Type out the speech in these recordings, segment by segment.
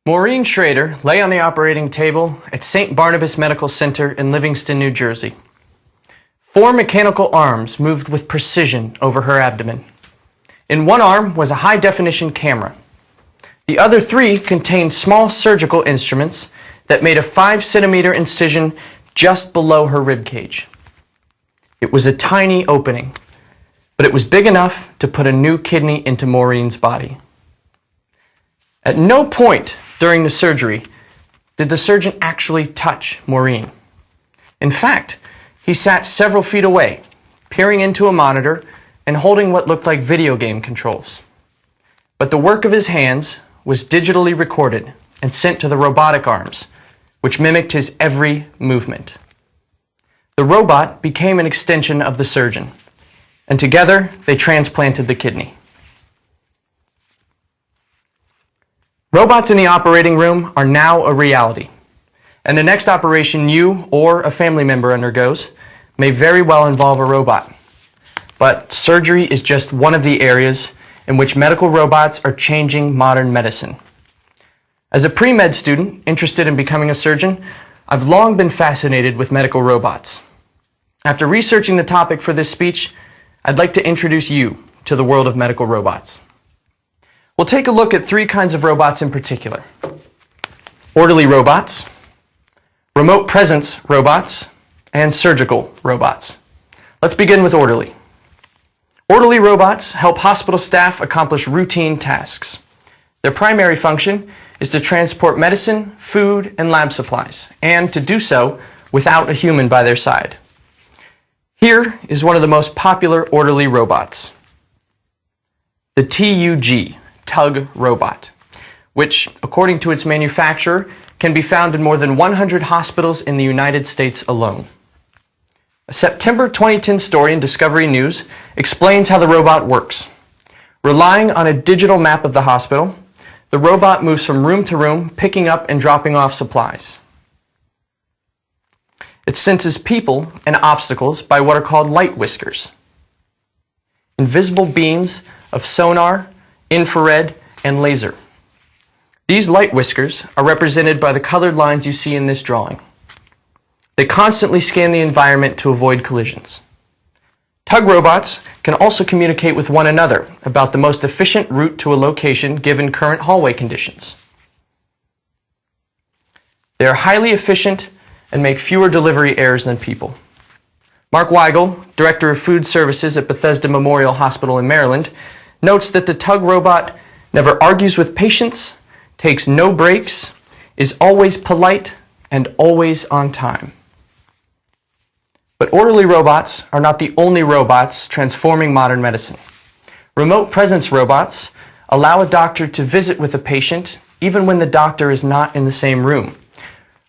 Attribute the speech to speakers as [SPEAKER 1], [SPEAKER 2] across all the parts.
[SPEAKER 1] Maureen Schrader lay on the operating table at St. Barnabas Medical Center in Livingston, New Jersey. 4 mechanical arms moved with precision over her abdomen. In one arm was a high-definition camera. The other 3 contained small surgical instruments that made a 5-centimeter incision just below her rib cage. It was a tiny opening, but it was big enough to put a new kidney into Maureen's body. At no point during the surgery did the surgeon actually touch Maureen. In fact, he sat several feet away, peering into a monitor and holding what looked like video game controls. But the work of his hands was digitally recorded and sent to the robotic arms, which mimicked his every movement. The robot became an extension of the surgeon, and together they transplanted the kidney. Robots in the operating room are now a reality, and the next operation you or a family member undergoes may very well involve a robot. But surgery is just one of the areas in which medical robots are changing modern medicine. As a pre-med student interested in becoming a surgeon, I've long been fascinated with medical robots. After researching the topic for this speech, I'd like to introduce you to the world of medical robots. We'll take a look at 3 kinds of robots in particular: orderly robots, remote presence robots, and surgical robots. Let's begin with orderly. Orderly robots help hospital staff accomplish routine tasks. Their primary function is to transport medicine, food, and lab supplies, and to do so without a human by their side. Here is one of the most popular orderly robots, the TUG robot, which, according to its manufacturer, can be found in more than 100 hospitals in the United States alone. A September 2010 story in Discovery News explains how the robot works. Relying on a digital map of the hospital, the robot moves from room to room, picking up and dropping off supplies. It senses people and obstacles by what are called light whiskers, invisible beams of sonar, infrared, and laser. These light whiskers are represented by the colored lines you see in this drawing. They constantly scan the environment to avoid collisions. Tug robots can also communicate with one another about the most efficient route to a location given current hallway conditions. They are highly efficient and make fewer delivery errors than people. Mark Weigel, Director of Food Services at Bethesda Memorial Hospital in Maryland, notes that the Tug robot never argues with patients, takes no breaks, is always polite, and always on time. But orderly robots are not the only robots transforming modern medicine. Remote presence robots allow a doctor to visit with a patient even when the doctor is not in the same room.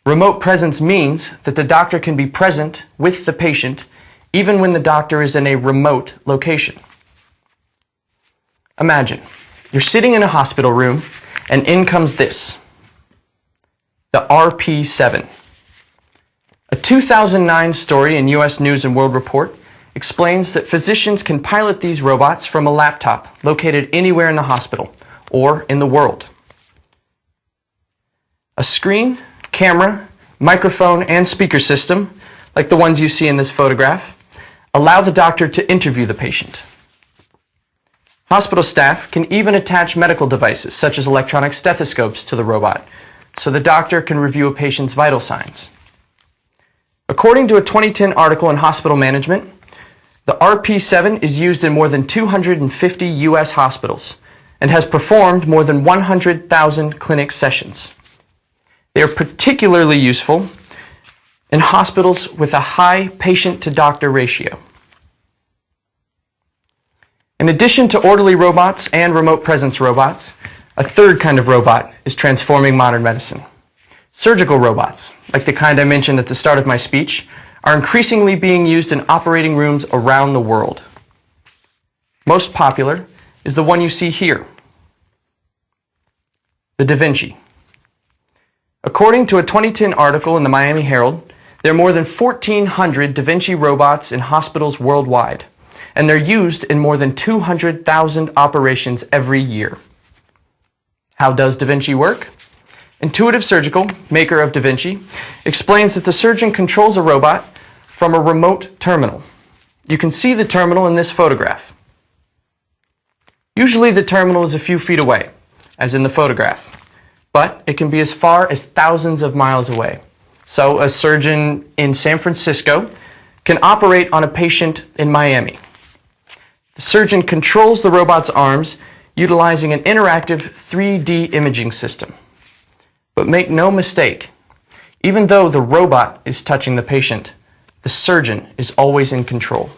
[SPEAKER 1] Remote presence means that the doctor can be present with the patient even when the doctor is in a remote location. Imagine, you're sitting in a hospital room and in comes this, the RP7. A 2009 story in U.S. News & World Report explains that physicians can pilot these robots from a laptop located anywhere in the hospital or in the world. A screen, camera, microphone, and speaker system, like the ones you see in this photograph, allow the doctor to interview the patient. Hospital staff can even attach medical devices, such as electronic stethoscopes, to the robot, so the doctor can review a patient's vital signs. According to a 2010 article in Hospital Management, the RP7 is used in more than 250 U.S. hospitals and has performed more than 100,000 clinic sessions. They are particularly useful in hospitals with a high patient-to-doctor ratio. In addition to orderly robots and remote presence robots, a 3rd kind of robot is transforming modern medicine. Surgical robots, like the kind I mentioned at the start of my speech, are increasingly being used in operating rooms around the world. Most popular is the one you see here, the Da Vinci. According to a 2010 article in the Miami Herald, there are more than 1,400 Da Vinci robots in hospitals worldwide, and they're used in more than 200,000 operations every year. How does Da Vinci work? Intuitive Surgical, maker of Da Vinci, explains that the surgeon controls a robot from a remote terminal. You can see the terminal in this photograph. Usually the terminal is a few feet away, as in the photograph, but it can be as far as thousands of miles away. So a surgeon in San Francisco can operate on a patient in Miami. The surgeon controls the robot's arms utilizing an interactive 3D imaging system. But make no mistake, even though the robot is touching the patient, the surgeon is always in control.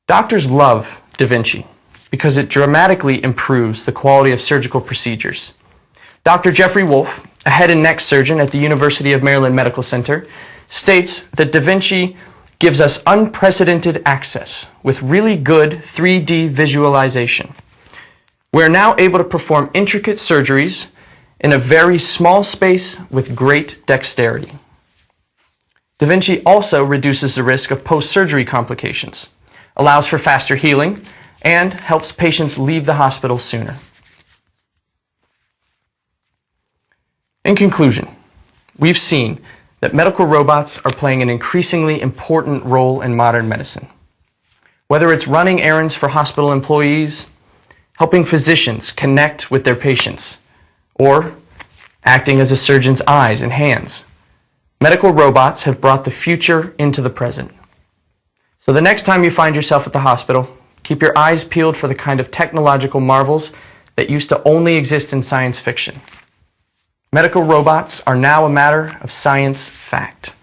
[SPEAKER 1] Doctors love Da Vinci because it dramatically improves the quality of surgical procedures. Dr. Jeffrey Wolf, a head and neck surgeon at the University of Maryland Medical Center, states that Da Vinci gives us unprecedented access with really good 3D visualization. We're now able to perform intricate surgeries in a very small space with great dexterity. Da Vinci also reduces the risk of post-surgery complications, allows for faster healing, and helps patients leave the hospital sooner. In conclusion, we've seen that medical robots are playing an increasingly important role in modern medicine. Whether it's running errands for hospital employees, helping physicians connect with their patients, or acting as a surgeon's eyes and hands, medical robots have brought the future into the present. So the next time you find yourself at the hospital, keep your eyes peeled for the kind of technological marvels that used to only exist in science fiction. Medical robots are now a matter of science fact.